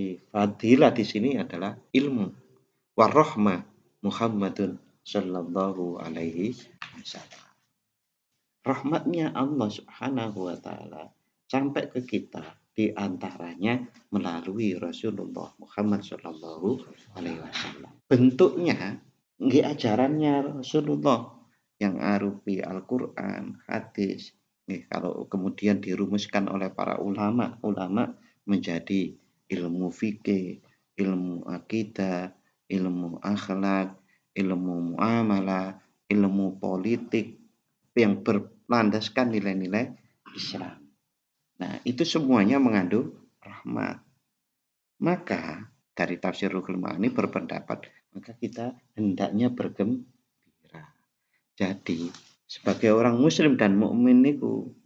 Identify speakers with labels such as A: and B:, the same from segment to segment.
A: Jadi fadilah di sini adalah ilmu. Warahmah Muhammadun sallallahu alaihi wasallam. Rahmatnya Allah Subhanahu wa taala sampai ke kita di antaranya melalui Rasulullah Muhammad sallallahu alaihi wasallam. Bentuknya nggih ajarannya Rasulullah yang arupi Al-Qur'an, hadis. Nih, kalau kemudian dirumuskan oleh para ulama menjadi ilmu fikih, ilmu akidah, ilmu akhlak, ilmu muamalah, ilmu politik yang berlandaskan nilai-nilai Islam. Nah, itu semuanya mengandung rahmat. Maka dari tafsir Ruhul Ma'ani berpendapat, maka kita hendaknya bergembira. Jadi, sebagai orang muslim dan mukmin niku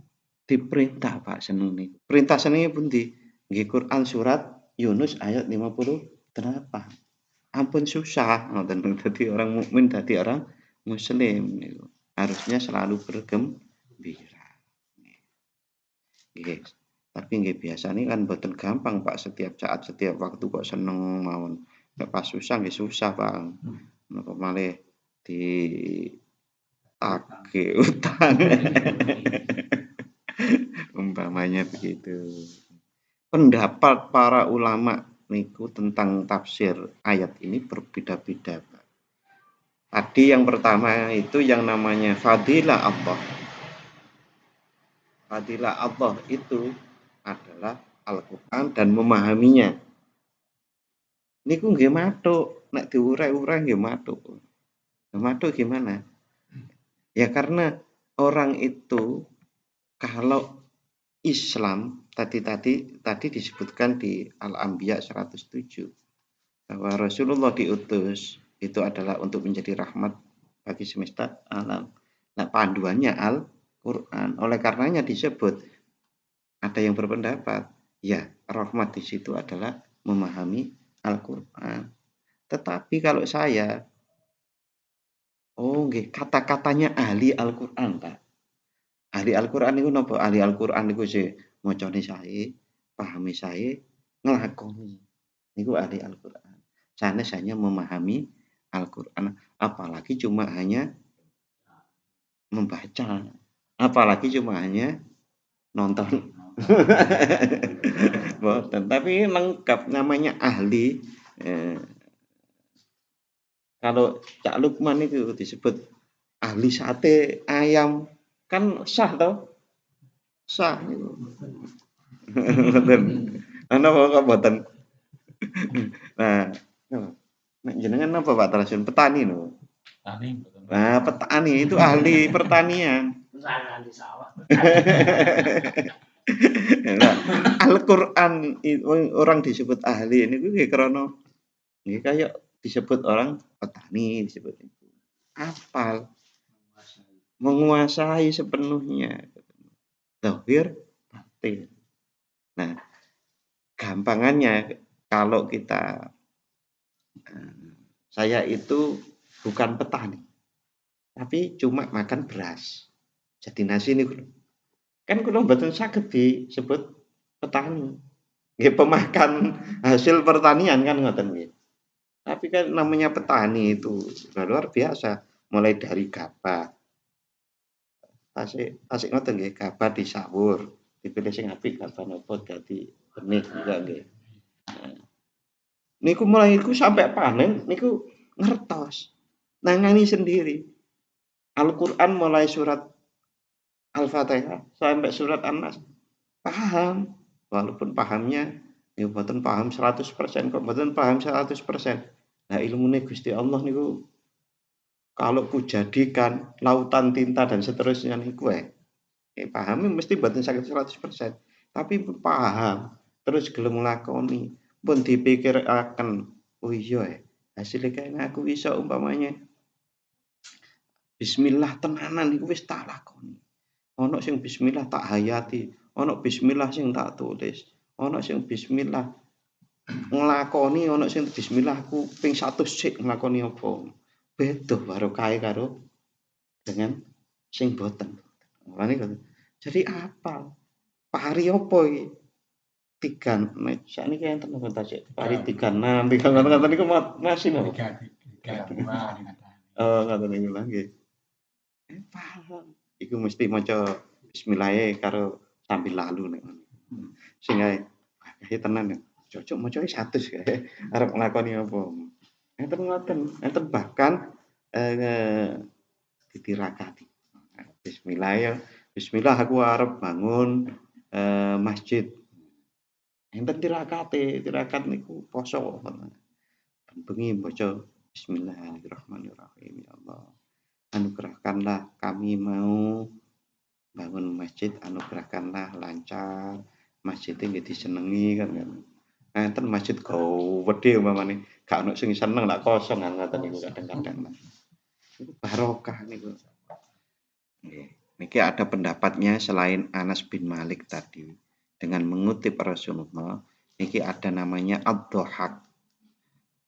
A: diperintah Pak seneng niku. Perintah senenge pundi? Nggih Quran surat Yunus ayat 58. Ampun susah ngoten dadi orang mukmin dadi orang muslim niku. Harusnya selalu bergembira. Nggih. Tapi nggih biasane kan mboten gampang Pak, setiap saat setiap waktu kok seneng mawon. Nek pas susah nggih susah Pak. Napa malih ditagih utang. Umpamanya begitu. Pendapat para ulama niku tentang tafsir ayat ini berbeda-beda Pak. Tadi yang pertama itu yang namanya fadilah Allah. Fadilah Allah itu adalah Al-Quran dan memahaminya. Niku nggih matuk, nek diurai-urai nggih matuk. Matuk gimana? Ya karena orang itu kalau Islam tadi disebutkan di Al-Anbiya 107 bahwa Rasulullah diutus itu adalah untuk menjadi rahmat bagi semesta alam. Nah, panduannya Al-Quran. Oleh karenanya disebut, ada yang berpendapat, ya rahmat di situ adalah memahami Al-Quran. Tetapi kalau saya, kata-katanya ahli Al-Quran, Pak. Ahli Al-Quran itu napa? Ahli Al-Quran itu sih macane saya, pahami saya, ngelakoni. Itu ahli Al-Quran. Sanes hanya memahami Al-Quran, apalagi cuma hanya membaca, apalagi cuma hanya nonton. Boten, tapi lengkap namanya ahli. Kalau Cak Lukman itu disebut ahli sate ayam, kan sah toh? Sah. Boten. Ana kok boten. Nah, jenengan apa Pak Trasun? Petani no. Nah, petani itu ahli pertanian. Nah, Al-Quran orang disebut ahli ini gue karena ini kayak disebut orang petani disebut itu. Hafal, menguasai sepenuhnya. Zahir, batin. Nah, gampangannya kalau kita saya itu bukan petani, tapi cuma makan beras. Jadi nasi ini kan kulo mboten saged disebut petani. Nggih pemakan hasil pertanian kan ngoten nggih. Tapi kan namanya petani itu luar biasa, mulai dari gabah. Tasik ngoten nggih, gabah disawur, dipilih sing apik gabah napa dadi benih juga nggih. Nah, niku mulai iku sampai panen niku ngertos. Nangani sendiri. Al-Qur'an mulai surat Al-Fatihah sampai surat An-Nas paham, walaupun pahamnya ya mboten paham 100% kok mboten paham 100%. Nah, ilmune Gusti Allah niku kalau kujadikan lautan tinta dan seterusnya niku pahami mesti mboten saged 100%. Tapi paham, terus gelem nglakoni, pun dipikiraken, oh iya hasilnya kayak aku bisa umpamanya bismillah tenanan niku wis tak lakoni. Ono sing bismillah tak hayati, ono bismillah sing tak tulis, ono sing bismillah nglakoni, ono sing bismillah aku ping 100 sik nglakoni apa. Beda barokahe karo dengan sing boten. Mulane jadi apal. Pari apa iki? tiga sakniki enten napa ta Cik? Pari 36 ngoten niku masih napa?
B: Tiga dua
A: Oh ngoten niku lho nggih. Paham. Iku mesti maca bismillahe karo sambil lalu nek ngono. Sing ae tenan ya. Cocok maca 100 kae arep nglakoni apa. Enten ngoten, enten bahkan ditirakati. Bismillah ya. Bismillah aku arep bangun masjid. Enten tirakat niku poso. Bengi maca Bismillahirrahmanirrahim. Ya Allah, anugerahkanlah kami mau bangun masjid, anugerahkanlah lancar, masjidnya nggih disenengi kan. Enten masjid gede umpamane, gak ono sing seneng lak kosong ngoten niku kadang-kadang. Itu barokah niku. Nggih. Niki ada pendapatnya selain Anas bin Malik tadi dengan mengutip Rasulullah, niki ada namanya Ad-Dhahhak.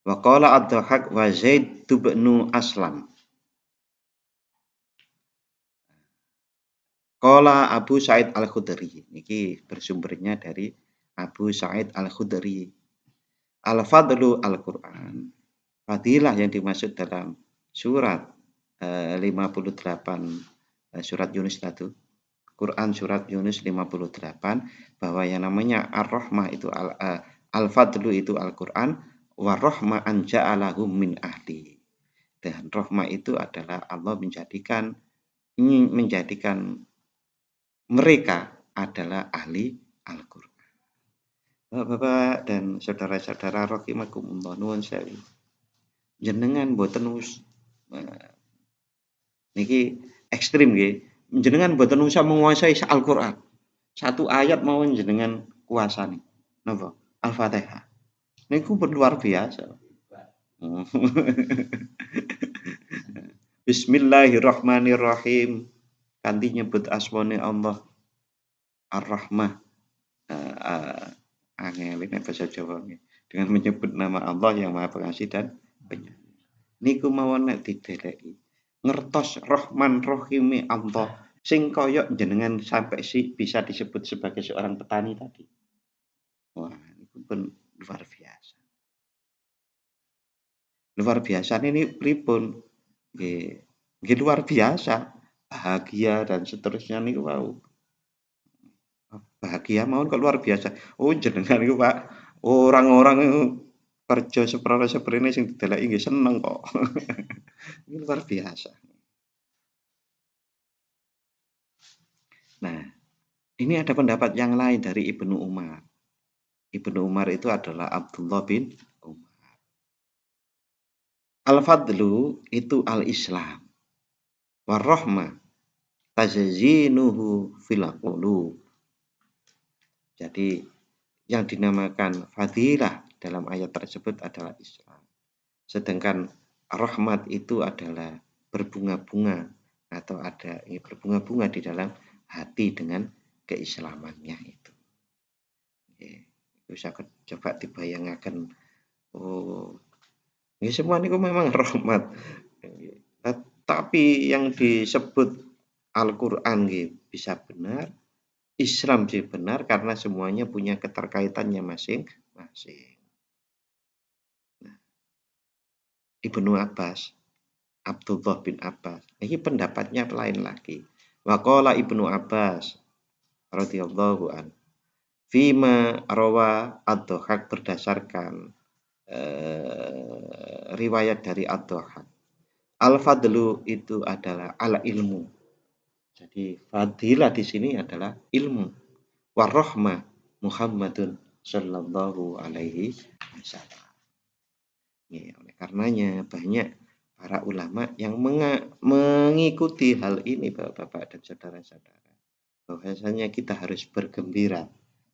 A: Wa qala Ad-Dhahhak wa Zaid bin Aslam. Qala Abu Sa'id Al-Khudri. Niki bersumbernya dari Abu Sa'id Al-Khudri. Al-Fadlu Al-Qur'an. Fadilah yang dimaksud dalam surat 58 surat Yunus itu. Quran surat Yunus 58 bahwa yang namanya Ar-Rahmah itu Al-Fadlu itu Al-Qur'an, wa rahma an ja'alahum min ahli. Dan rahmah itu adalah Allah ingin menjadikan mereka adalah ahli Al-Qur'an. Bapak dan saudara-saudara rahimakumullah nuwun sewu. Jenengan mboten niki ekstrim nggih. Jenengan mboten usah menguasai Al-Qur'an. Satu ayat mau jenengan kuasani. Napa? Al-Fatihah. Niku luar biasa. Bismillahirrahmanirrahim. Kanthi nyebut asmane Allah Ar-Rahmah. Angel ini bahasa Jawa dengan menyebut nama Allah yang Maha Pengasih dan Penyayang. Niku mawon nek dideleki. Ngertos Rahman Rahime Allah sing koyok jenengan sampai bisa disebut sebagai seorang petani tadi. Wah, itu pun luar biasa. Luar biasa ini pripun? Nggih luar biasa. Bahagia dan seterusnya niku wau. Bahagia mawon kok luar biasa. Oh jenengan niku Pak, orang-orang kerja seprene sing dideleki nggih seneng kok. Ini luar biasa. Nah, ini ada pendapat yang lain dari Ibnu Umar. Ibnu Umar itu adalah Abdullah bin Umar. Al-Fadlu itu al-Islam. War-Rahmah tazazinuhu fil qulub. Jadi yang dinamakan fadilah dalam ayat tersebut adalah Islam. Sedangkan rahmat itu adalah berbunga-bunga atau ada berbunga-bunga di dalam hati dengan keislamannya itu. Bisa coba dibayangkan. Oh, ini semua ini memang rahmat. Tapi yang disebut Al-Quran bisa benar, Islam sih benar karena semuanya punya keterkaitannya masing-masing. Nah, Ibnu Abbas, Abdullah bin Abbas, ini pendapatnya lain lagi. Wa qala Ibnu Abbas radhiyallahu an fima rawa Ad-Dhahhak berdasarkan riwayat dari Ad-Dhahhak. Al-Fadlu itu adalah ala ilmu. Jadi fadilah di sini adalah ilmu. Warahmah Muhammadun sallallahu alaihi wasallam. Ya, oleh karenanya banyak para ulama yang mengikuti hal ini Bapak-bapak dan saudara-saudara. Bahwasanya kita harus bergembira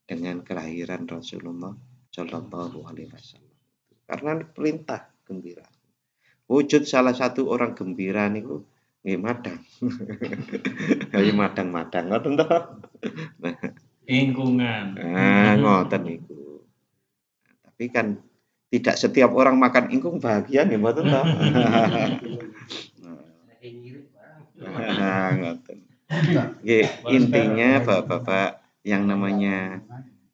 A: dengan kelahiran Rasulullah sallallahu alaihi wasallam. Karena perintah gembira. Wujud salah satu orang gembira niku nggih madang. Kayak madang-madang ngoten to.
B: lingkungan.
A: Ngoten niku. Tapi kan tidak setiap orang makan ingkung bahagia nggih mboten to. Ngoten. Nggih, intinya Bapak-bapak yang namanya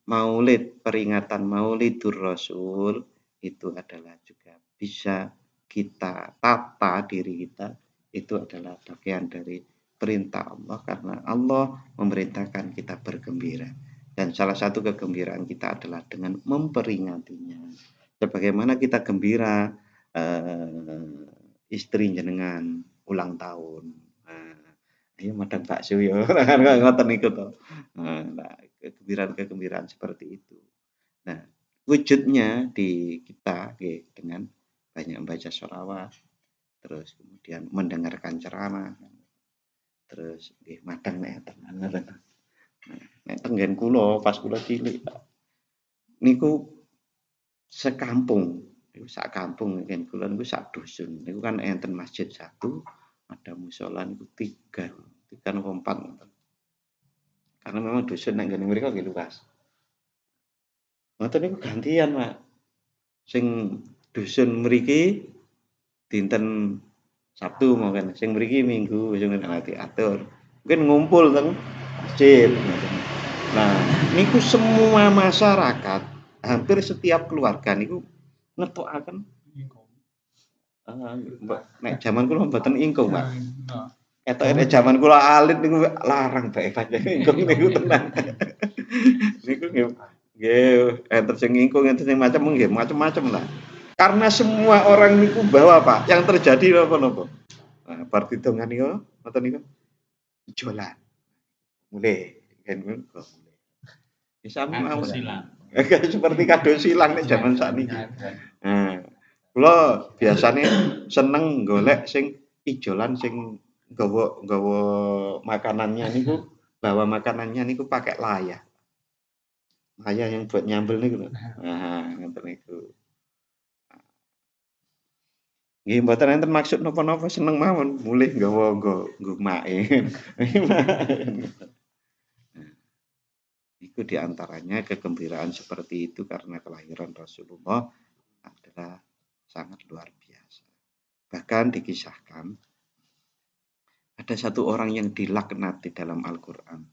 A: Maulid, peringatan Maulidur Rasul itu adalah juga bisa kita tata diri kita, itu adalah bagian dari perintah Allah karena Allah memerintahkan kita bergembira. Dan salah satu kegembiraan kita adalah dengan memperingatinya. Sebagaimana kita gembira istri jenengan ulang tahun. Ayo madang bakso ya, ngoten niku to. Nah, kegembiraan-kegembiraan seperti itu. Nah, wujudnya di kita dengan banyak membaca sholawat, terus kemudian mendengarkan ceramah, terus madang nek tenan. Nek tenggen kula pas kula cilik niku sekampung, niku sak kampung ngen kula niku sak dusun. Niku kan enten masjid satu, ada mushola niku tiga napa empat. Karena memang dusun nek ngene mriku nggih luas. Ngoten niku gantian, Pak. Sing dusun mriki dinten Sabtu mawon, sing mriki Minggu sing diatur. Mungkin ngumpul teng masjid. Nah, niku semua masyarakat, hampir setiap keluarga niku ngethokaken nek jaman kula mboten ingkung, Pak. Etoke nek jaman kula alit niku larang bae pancen ingkung niku tenan. Niku nggih enten sing ingkung enten sing macam-macam lah. Karena semua orang niku bawa, Pak. Yang terjadi napa-napa. Nah, bar didongani yo ngoten niku ijolan. Mulai kan mulai. Bisa mau silang. Seperti kado silang nek jaman sakniki. Nah, kula biasane seneng golek sing ijolan sing nggawa makanannya niku, bawa makanannya niku pakai layah. Layah yang buat nyambel niku lho. Nah, ngoten niku. Nggih mboten enten maksud napa-napa seneng mawon, mulih nggawa nggo make. Itu diantaranya kegembiraan seperti itu karena kelahiran Rasulullah adalah sangat luar biasa. Bahkan dikisahkan ada satu orang yang dilaknat di dalam Al-Quran.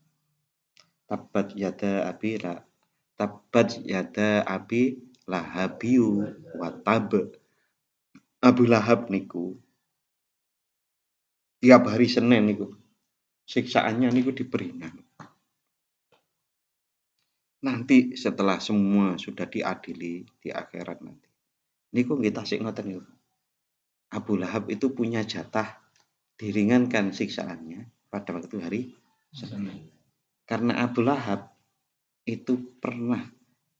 A: Tabbat yada abi lahabiu wa tab. Abu Lahab niku tiap hari Senin niku siksaannya niku diperingan. Nanti setelah semua sudah diadili di akhirat nanti. Niku nggih tasik ngoten niku. Abu Lahab itu punya jatah diringankan siksaannya pada waktu hari Senin. Karena Abu Lahab itu pernah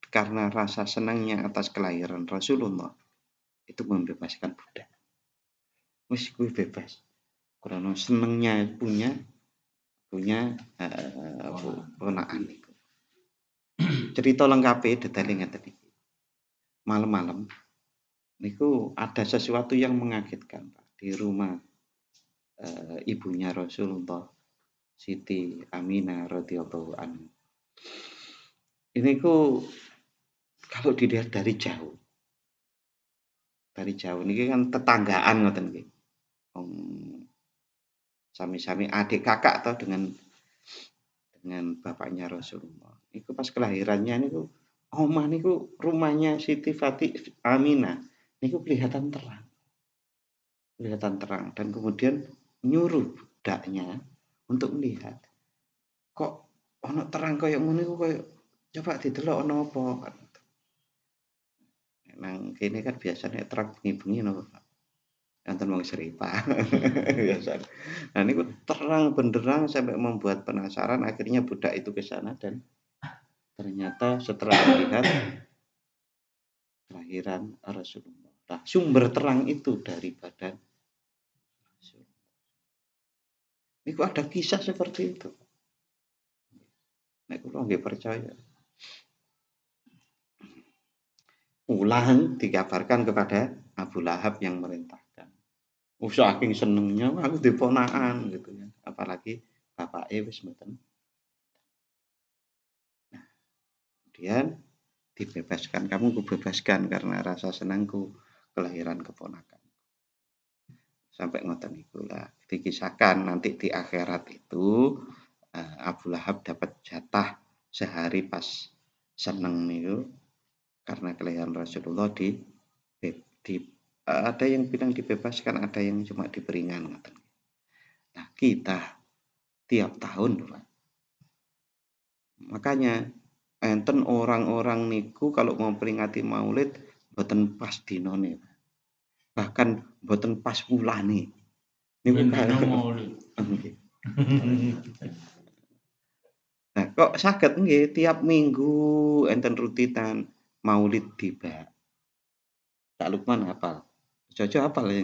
A: karena rasa senangnya atas kelahiran Rasulullah itu membebaskan budak. Wis kuwi bebas. Karena senengnya punya ponakan itu. Cerita lengkapnya detailnya tadi. Malam-malam niku ada sesuatu yang mengagetkan, Pak, di rumah ibunya Rasulullah, Siti Aminah radhiyallahu anha. Ini kalau dilihat dari jauh niki kan tetanggaan ngoten nggih. Sami-sami adik kakak atau dengan bapaknya Rasulullah. Niku pas kelahirannya niku omah niku rumahnya Siti Aminah niku kelihatan terang dan kemudian nyuruh budaknya untuk melihat kok ono terang koyo ngono niku koyo coba didelok ono apa. Nang kene kan biasanya terang bengi-bengi napa Pak. Enten wong seripa. Biasa. Nah niku terang benderang sampai membuat penasaran, akhirnya budak itu ke sana dan ternyata setelah melihat kelahiran Rasulullah. Nah, sumber terang itu dari badan Rasulullah. Niku ada kisah seperti itu. Nek kula nggih percaya. Ulang dikabarkan kepada Abu Lahab yang merintahkan. Saking senengnya aku diponakan gitu ya. Apalagi bapake wis mboten. Nah, kemudian dibebaskan, kamu kubebaskan karena rasa senangku kelahiran keponakan. Sampai ngoten niku lah. Dikisahkan nanti di akhirat itu Abu Lahab dapat jatah sehari pas seneng niku karena kelahiran Rasulullah ada yang bilang dibebaskan, ada yang cuma diperingan. Nah, kita tiap tahun, Pak. Makanya enten orang-orang niku kalau mau peringati Maulid mboten pas dinone. Bahkan mboten pas wulane. Niku
B: Bendino Maulid.
A: nggih. Nah, kok saged nggih tiap minggu enten rutinan Maulid tiba. Cak Lukman hafal. Jojo hafal ya.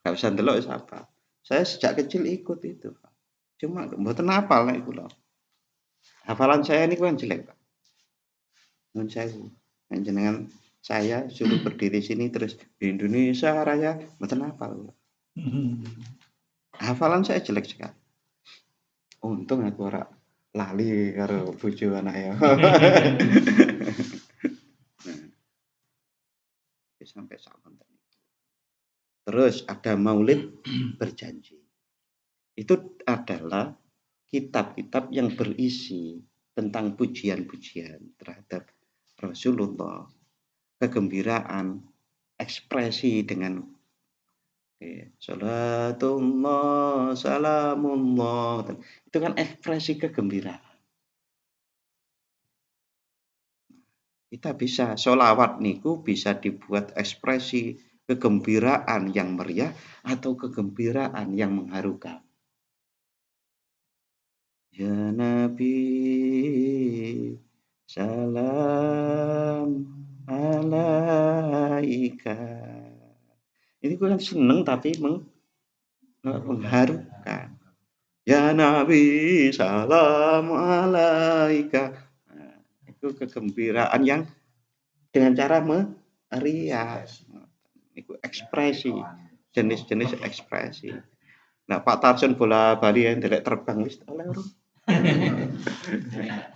A: Gak usah ndelok wis hafal. Saya sejak kecil ikut itu, Pak. Cuma mboten hafal nek kula. Hafalan saya ini kan jelek, Pak. Nun sewu. Jenengan saya suruh berdiri sini terus Indonesia Raya mboten hafal. Hafalan saya jelek sekali. Untung aku ora lali karo bojo anak ya. Sampai saat terus ada Maulid berjanji. Itu adalah kitab-kitab yang berisi tentang pujian-pujian terhadap Rasulullah, kegembiraan, ekspresi dengan salatullah, salamullah. Itu kan ekspresi kegembiraan. Kita bisa sholawat niku bisa dibuat ekspresi kegembiraan yang meriah atau kegembiraan yang mengharukan. Ya Nabi, salam alaika. Ini kan seneng tapi mengharukan. Ya Nabi, salam alaika. Nah, itu kegembiraan yang dengan cara meriah. Itu ekspresi, jenis-jenis ekspresi. Nah, Pak Tarsun bola bali yang tidak terbang wis oleh urung.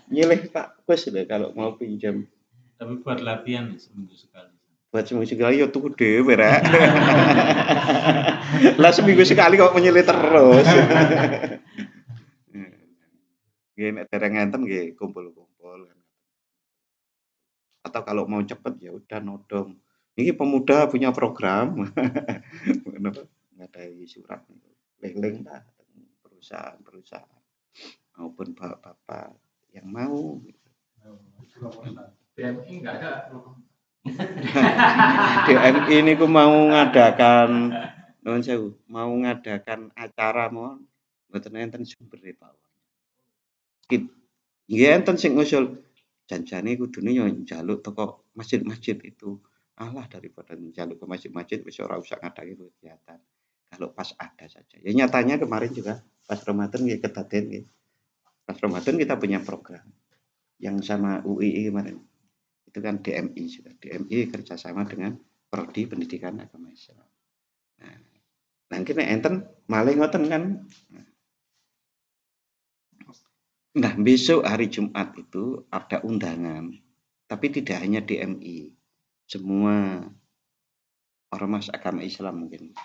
A: Nyilih Pak Kus deh kalau mau pinjam.
B: Tapi buat latihan seminggu sekali.
A: Buat seminggu sekali ya tuku dhewe rek. Lah seminggu sekali kok menyilih terus. Nggih nek dereng ngenten nggih kumpul-kumpul. Atau kalau mau cepet ya udah nodong. Ini pemuda punya program. Ngadai surat keliling lah perusahaan-perusahaan maupun bapak-bapak yang mau.
B: DMI enggak ada.
A: DMI ini ku mau ngadakan nuwun sewu, mau ngadakan acara mohon mboten enten sumbere Pak. Nggih enten sing ngusul janjane kudune yo njaluk teko masjid-masjid itu. Alah daripada njaluk ke masjid-masjid wis ora usah ngadake kegiatan. Kalau pas ada saja. Ya nyatanya kemarin juga pas Ramadan nggih kedaden nggih. Pas Ramadan kita punya program yang sama UII kemarin. Itu kan DMI juga. DMI kerjasama dengan Prodi Pendidikan Agama Islam. Nah, kene enten malih ngoten kan. Nah, besok hari Jumat itu ada undangan, tapi tidak hanya DMI, semua ormas agama Islam mungkin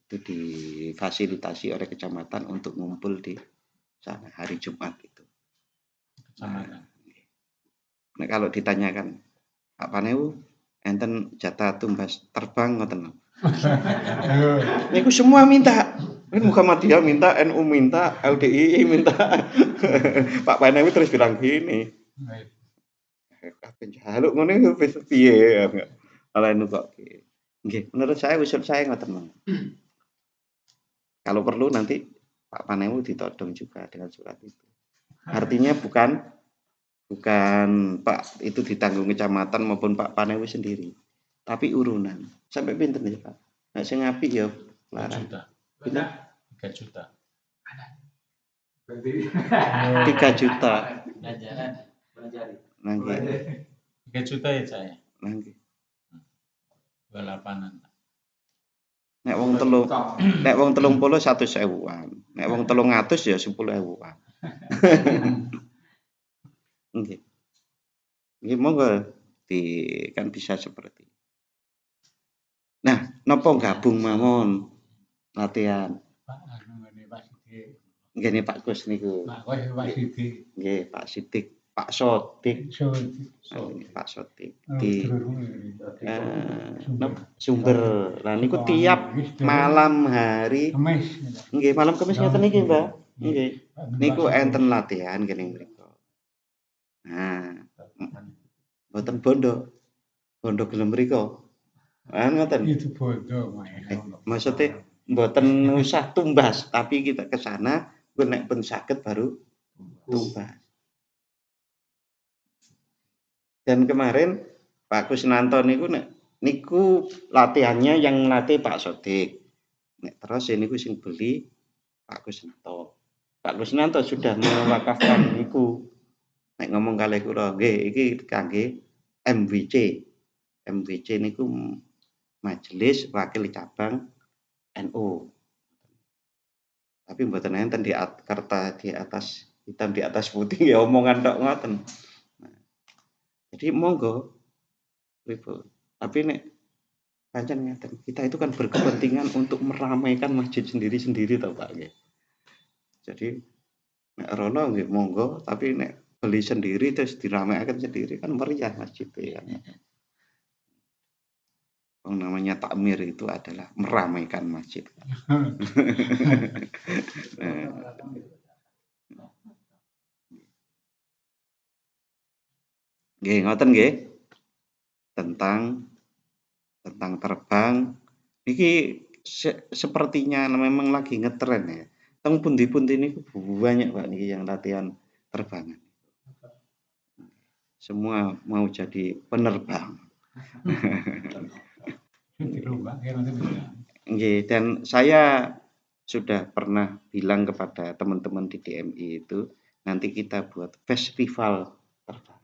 A: itu difasilitasi oleh kecamatan untuk ngumpul di sana hari Jumat itu.
B: Kecamatan.
A: Nah, kalau ditanyakan Pak Paneu, enten jatah tumbas terbang ngoten. Niku semua minta. Muhammadiyah minta, NU minta, LDI minta. Pak Paneu terus bilang gini. Kabeh njaluk ngene wis piye. Ala nu kok. Nggih, menurut saya usul saya ngoten. Kalau perlu nanti Pak Paneu ditodong juga dengan surat itu. Artinya bukan Pak itu ditanggung kecamatan maupun Pak Paneu sendiri, tapi urunan. Sampai pinten ya Pak? Nek sing apik ya
B: 3 juta. 3 juta.
A: 3 juta. Nggih.
B: 3 juta ya saya.
A: Nggih.
B: 28-an.
A: Nek wong 30 100.000-an. Nek wong 300 ya 10.000-an. Nggih. Nggih monggo kan bisa seperti. Nah, napa gabung mawon latihan?
B: Pak anu ngene Pak Sidik.
A: Nggih Pak Kus niku.
B: Pak Sidik.
A: Nggih Pak Sidik. Pak Sodik,
C: So,
A: Pak Sodik
C: oh,
A: di
C: sumber.
A: sumber. Lah niku tiap malam hari
C: Kemis.
A: nggih malam Kamis ngeten iki, Mbak. Nggih. Niku enten latihan kene mriku. Nah, mboten bondo. Bondo gelem mriku. Ngoten.
C: Itu bodoh,
A: Maksudnya mboten usah tumbas, tapi kita ke sana nek pun saged baru tumbas. Dan kemarin Pak Kusnanto niku latihannya yang latih Pak Sodik. Nek terus niku sing beli Pak Kusnanto. Pak Kusnanto sudah mewakafkan niku. Nek ngomong kalih kula, nggih iki kangge MWC. MWC niku Majelis Wakil Cabang NU. Tapi mboten enten di kertas di atas hitam di atas putih ya omongan tok ngoten. Nah, jadi monggo Ibu. Tapi nek pancen ngeten, kita itu kan berkepentingan untuk meramaikan masjid sendiri-sendiri toh Pak nggih. Jadi nek rono nggih monggo, tapi nek beli sendiri terus diramaikan sendiri kan meriah masjid ya. Yang namanya takmir itu adalah meramaikan masjid. Nggih ngoten nggih. Tentang terbang iki sepertinya memang lagi ngetren ya. Teng pundi-pundi niku banyak Pak niki yang latihan terbangan. Semua mau jadi penerbang. Nggih, dan saya sudah pernah bilang kepada teman-teman di DMI itu, nanti kita buat festival terbang.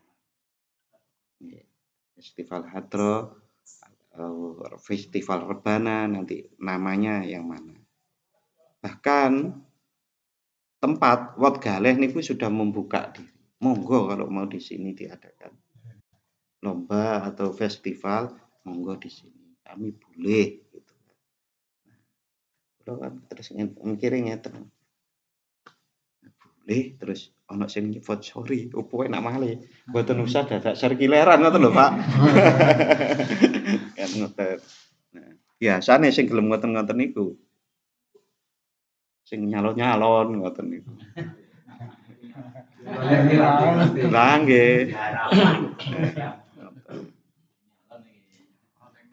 A: Festival hadroh, festival rebana, nanti namanya yang mana. Bahkan tempat Wat Galeh niku sudah membuka diri. Monggo kalau mau di sini diadakan lomba atau festival, monggo di sini. Kami boleh gitu. Kalau kan terus mikirin ngeten. Boleh terus ana sing nyebut sorry, opo enak malih. Mboten usah dadak serkileran ngoten lho, Pak. Kan ngoten. Nah, biasane sing gelem ngoten-ngoten niku sing nyalon-nyalon ngoten niku. Lah nggih.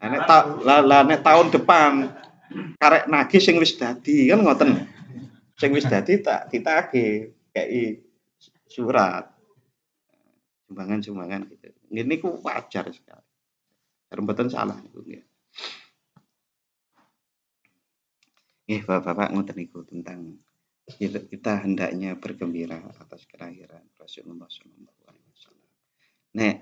A: Nek tahun depan karek nagih sing wis dadi kan ngoten. Sing wis dadi tak ditagih kei surat. Sumbangan-sumbangan gitu. Niku wajar sekali. Mboten salah niku nggih. Nggih, Bapak-bapak ngoten niku tentang kita hendaknya bergembira atas kelahiran Rasulullah SAW. Nek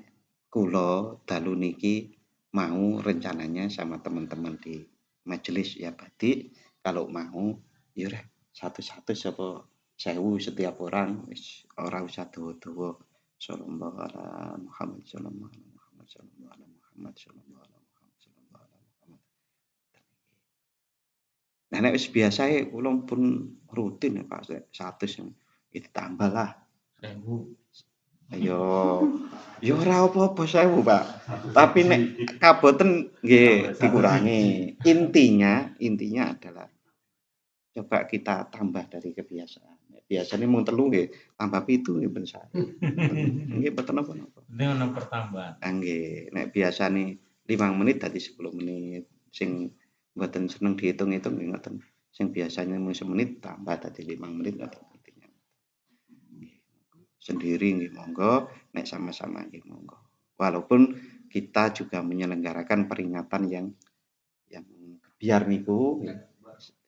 A: kula dalu niki mau rencananya sama teman-teman di majelis ya Batik, kalau mau ya satu-satu sapa 1000 setiap orang wis ora usah dawa-dawa. Sallallahu ala Muhammad sallallahu alaihi Muhammad sallallahu alaihi Muhammad sallallahu alaihi Muhammad sallallahu alaihi Muhammad. Nah nek wis biasae kula pun rutin ya Pak 100 itu tambah lah 1000. Yo ora apa-apa 1000, Pak. Tapi nek kaboten nggih dikurangi. Intinya adalah coba kita tambah dari kebiasaan. Biasanya mung 3 nggih, tambah 7 nggih ben sae. Nggih mboten napa-napa.
B: Ini ono pertambahan.
A: Nggih, nek biasane 5 menit dadi 10 menit. Sing mboten seneng dihitung-hitung nggih ngoten. Sing biasanya mung semenit tambah dadi 5 menit ngoten intinya. Sendiri nggih monggo, nek sama-sama nggih monggo. Walaupun kita juga menyelenggarakan peringatan yang biar niku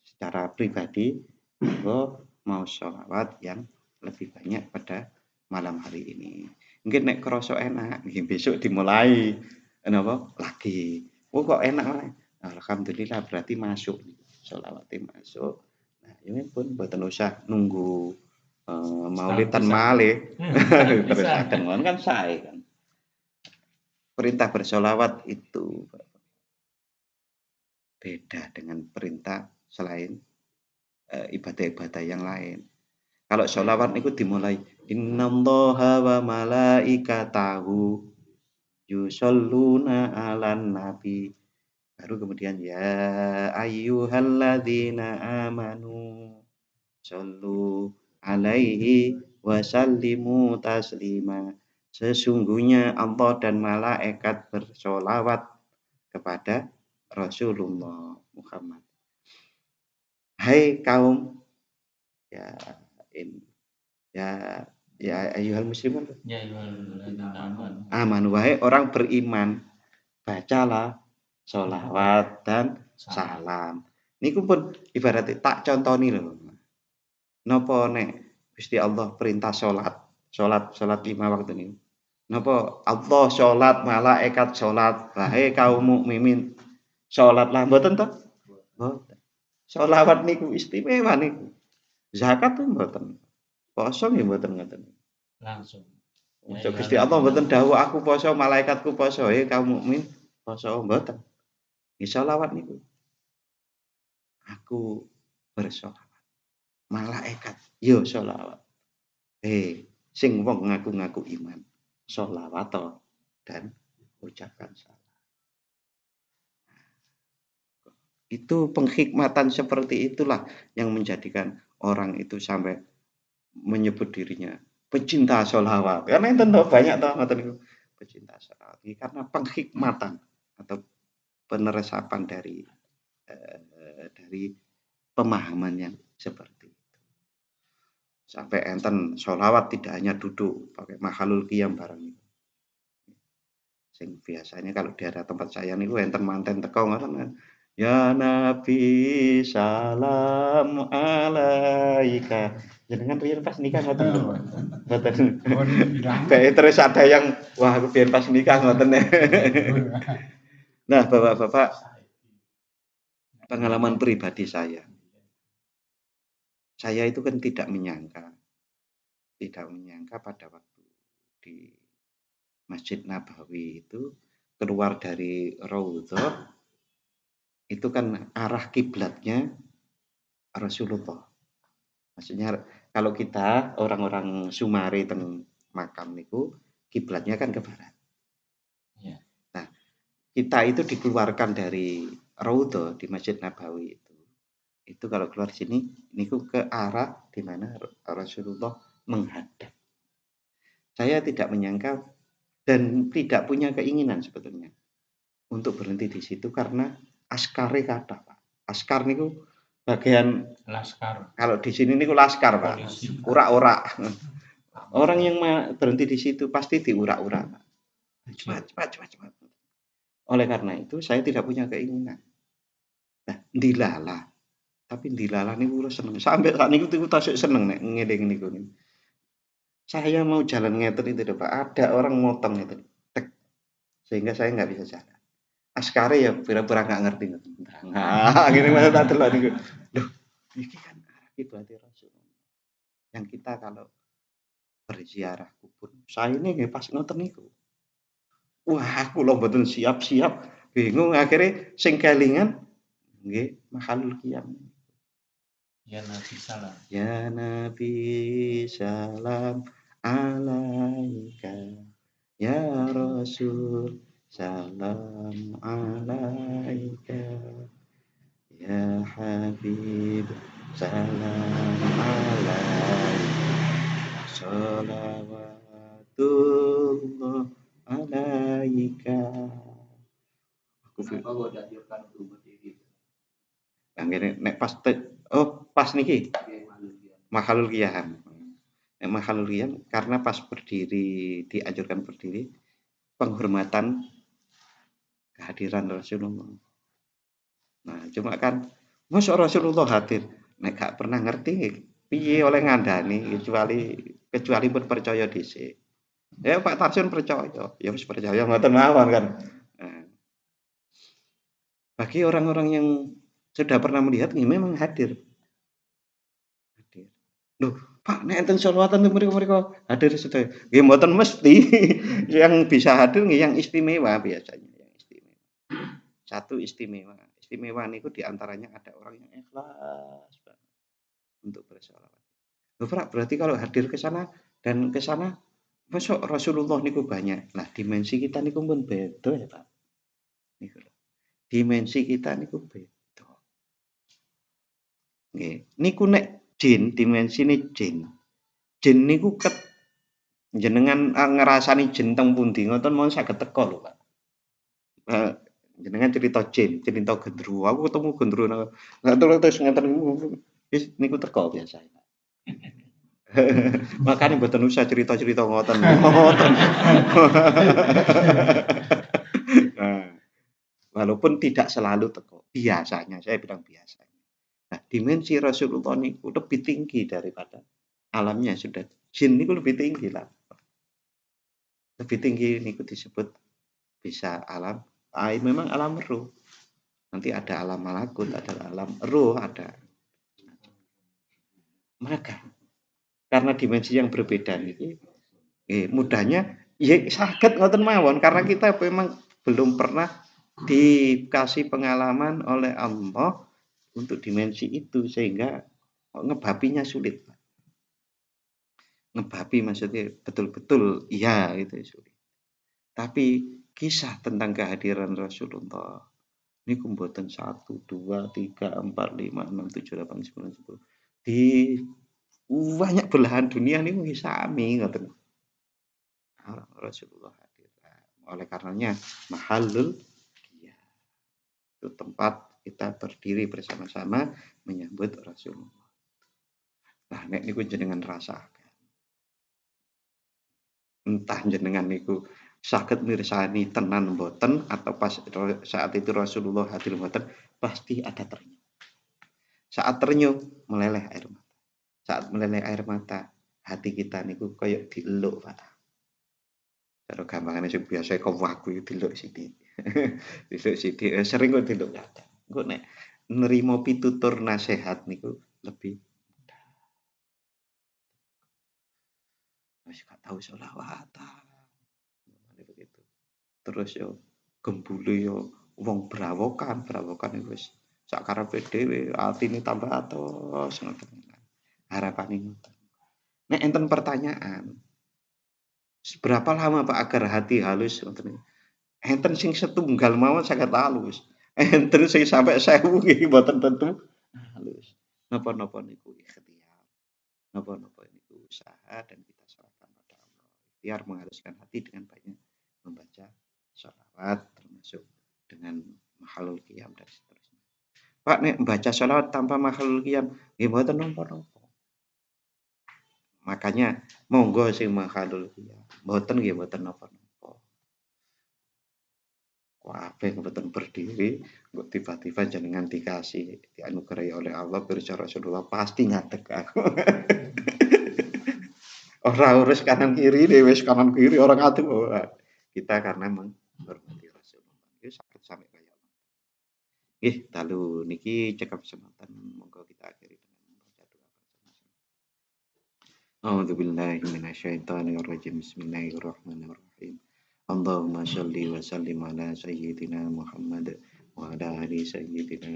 A: secara pribadi monggo mau sholawat yang lebih banyak pada malam hari ini. Mungkin nek krasa enak, nggih besok dimulai napa lagi. Oh kok enak. Alhamdulillah berarti masuk sholawatnya masuk. Nah, ini pun mboten usah nunggu maulidan malih. Terus akan kan sae kan. Perintah bersolawat itu beda dengan perintah selain ibadah-ibadah yang lain. Kalau sholawat niku dimulai Innallaha wa malaikatahu yusholluna 'alan nabi. Baru kemudian ya ayyuhalladzina amanu shollu alaihi wasallimu taslima. Sesungguhnya Allah dan malaikat bersolawat kepada Rasulullah Muhammad. Hai kaum ya in, ya ayyuhal muslimun
B: Ya ayyuhalladzina amanu.
A: aman, wahai orang beriman, bacalah sholawat dan salam. Niku pun ibaratnya tak contoni lho. Napa nek Gusti Allah perintah salat 5 waktu niku. Napa Allah salat, malaikat salat, wahai kaum mukminin salatlah mboten to? Mboten. Sholawat niku istimewa niku. Zakat tuh mboten. Poso nggih mboten ngoten.
B: Langsung.
A: Masa Gusti Allah mboten dawuh aku poso, malaikatku poso, kaum mukmin poso mboten. Nggih sholawat niku. Aku bersolawat. Malaikat yo sholawat. Sing wong ngaku-ngaku iman, sholawat dan ucapkan salam. Itu penghikmatan seperti itulah yang menjadikan orang itu sampai menyebut dirinya pecinta sholawat. Karena itu banyak toh ngoten niku pecinta sholawat. Ini karena penghikmatan atau peneresapan dari pemahaman yang seperti itu. Sampai enten sholawat tidak hanya duduk pakai makhlul qiyam barang itu. Sing biasanya kalau di daerah tempat saya niku enten manten teko ngoten kan. Ya Nabi salam alaika. Jenengan riyen pas nikah ngoten. Ngoten. Kayak terus ada yang wah aku biyen pas nikah ngoten. Nah, Bapak-bapak, pengalaman pribadi saya itu kan tidak menyangka pada waktu di Masjid Nabawi itu keluar dari Raudhah itu kan arah kiblatnya Rasulullah. Maksudnya kalau kita orang-orang Sumari teng makam niku kiblatnya kan ke barat.
B: Ya.
A: Nah, kita itu dikeluarkan dari Raudhah di Masjid Nabawi itu. Itu kalau keluar sini niku ke arah di mana Rasulullah menghadap. Saya tidak menyangka dan tidak punya keinginan sebetulnya untuk berhenti di situ karena askare kata Pak. Askar niku bagian
B: Laskar.
A: kalau di sini niku laskar Pak.
B: Polisi.
A: Urak-urak. Orang yang berhenti di situ pasti diurak-urak. Cepat. Oleh karena itu saya tidak punya keinginan. Nah, dilala. Tapi dilala niku seneng. Sampai saat niku tasik seneng nek ngeling niku. Saya mau jalan ngeten itu Pak. Ada orang motong itu. Tek. Sehingga saya nggak bisa jalan. Askare ya pura-pura nggak ngerti. Nah, gini mana tak delok niku. Loh, iki kan kiblat Rasulullah. Yang kita kalau berziarah kubur, saya ini nggih pas ngoten niku. Wah, aku lho mboten siap-siap, bingung akhirnya sing kelingan nggih makhlul qiyam.
B: Ya Nabi salam.
A: Ya Nabi salam alaika. Ya Rasul salam alaika. Ya Habib salam alaika. Salawatullah alaika. Kenapa kok dianjurkan untuk berdiri? Yang ini nek pas niki makhlul qiyam. Nek makhlul qiyam karena pas berdiri dianjurkan berdiri penghormatan kehadiran Rasulullah. Nah, cuma kan masa Rasulullah hadir nek gak pernah ngerti piye oleh ngandani kecuali pun percaya dhisik. Ya Pak Tarsun percaya, ya wis percaya ngoten mawon kan. Nah, bagi orang-orang yang sudah pernah melihat memang hadir. Loh, Pak, nek enten sholawatan mereka hadir sedaya. Nggih mboten mesti. Yang bisa hadir yang istimewa biasanya, yang istimewa. Satu istimewa. Istimewa niku diantaranya ada orang yang ikhlas banget untuk bersolawat. Loh, Pak, berarti kalau hadir ke sana Dan ke sana masuk Rasulullah niku banyak. Lah dimensi kita niku pun beda ya, Pak. Niku lho. Dimensi kita niku beda. Nggih. Niku nek jin, dimensine jin. Jin niku jenengan ngrasani jin teng pundi ngoten mawon saged teka lho, Pak. Jenengan cerita jin, cerita gendruwo. Aku ketemu gendruwo terus ngeten wis niku teka biasa. Makanya mboten usah cerita-cerita ngoten. Ngoten. Nah, walaupun tidak selalu teko, biasanya saya bilang biasanya. Nah, dimensi Rasulullah niku lebih tinggi daripada alamnya sudah. Jin niku lebih tinggi lah. Lebih tinggi niku disebut bisa alam, memang alam ruh. Nanti ada alam malakut, ada alam ruh, ada. Maka karena dimensi yang berbeda niki, mudahnya ya saged ngoten mawon karena kita memang belum pernah dikasih pengalaman oleh Allah untuk dimensi itu sehingga ngebapinya sulit. Ngebapi maksudnya betul-betul iya itu sulit. Tapi kisah tentang kehadiran Rasulullah ini mboten 1, 2, 3, 4, 5, 6, 7, 8, 9, 10 di banyak belahan dunia niku sami ngoten. Rasulullah hadir. Oleh karenanya mahallul qiyam. Itu tempat kita berdiri bersama-sama menyambut Rasulullah. Nah, nek niku jenengan rasakan. Entah jenengan niku saged mirsani tenan mboten atau pas saat itu Rasulullah hadir mboten, pasti ada ternyuh. Saat ternyuh meleleh air mata. Saat meleleh air mata, hati kita niku koyo dieluk, Pak. Cara gampangane sing biasa kok waku diluk sithik. Diluk sithik, sering kok diluk kadang. Engko nek nerima pitutur nasihat niku lebih wis gak tau selawatan. Begitu. Terus yo gembule yo wong brawokan iku wis sak karepe dhewe, atine tambah atos ngoten. Harapane ngoten. Nek enten pertanyaan, seberapa lama Pak agar hati halus ngoten? Enten sing setunggal mawon saged halus. Enten sing sampai 1000 nggih mboten tentu halus. Napa-napa niku ikhtiar. Napa-napa niku usaha dan kita serahkan pada Allah. Ikhtiar menghaluskan hati dengan banyak membaca sholawat termasuk dengan mahalul qiyam dan seterusnya. Pak nek baca sholawat tanpa mahalul qiyam nggih mboten napa-napa. Makanya monggo sing mahalul qiyam. Mboten nggih mboten napa-napa. Kabeh mboten berdiri, kok tiba-tiba jenengan dikasih dianugerahi oleh Allah pirsa Rasulullah pasti ngadeg aku. Ora urus kanan kiri, wis kanan kiri orang ngadeg. Kita karena menghormati Rasulullah. Itu sakit sampai kaya nggih, dalu niki cekap semanten monggo kita akhiri dengan membaca doa bersama-sama. A'udzubillahi minasyaitonirrajim. Bismillahirrahmanirrahim. Allahumma shalli wa sallim ala sayyidina Muhammad wa ala ali sayyidina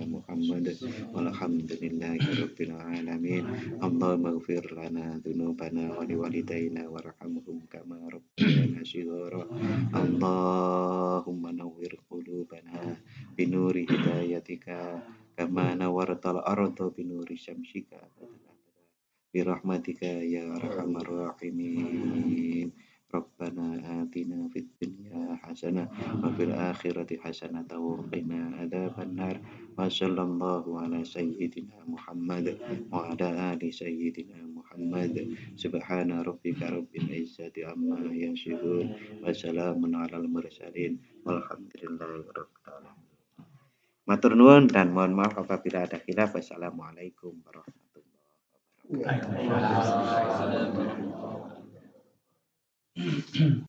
A: Muhammad walhamdulillahi rabbil alamin. Allahumma ighfir lana dzunubana wa liwalidayna warhamhum kama rabbayana shighara. Allahumma nawwir qulubana binuri hidayatika kama nawwartal arda binuri syamsika birahmatika ya arhamar rahimin. Rabbana atina fid dunya hasanah wa fil akhirati hasanah wa qina adzabannar. Wa sallallahu ala sayyidina Muhammad wa ala ali sayyidina Muhammad. Subhana rabbika rabbil izzati amma yasifun wa salamun alal mursalin walhamdulillahi rabbil alamin. Matur nuwun dan mohon maaf apabila ada khilaf. Wassalamualaikum warahmatullahi wabarakatuh.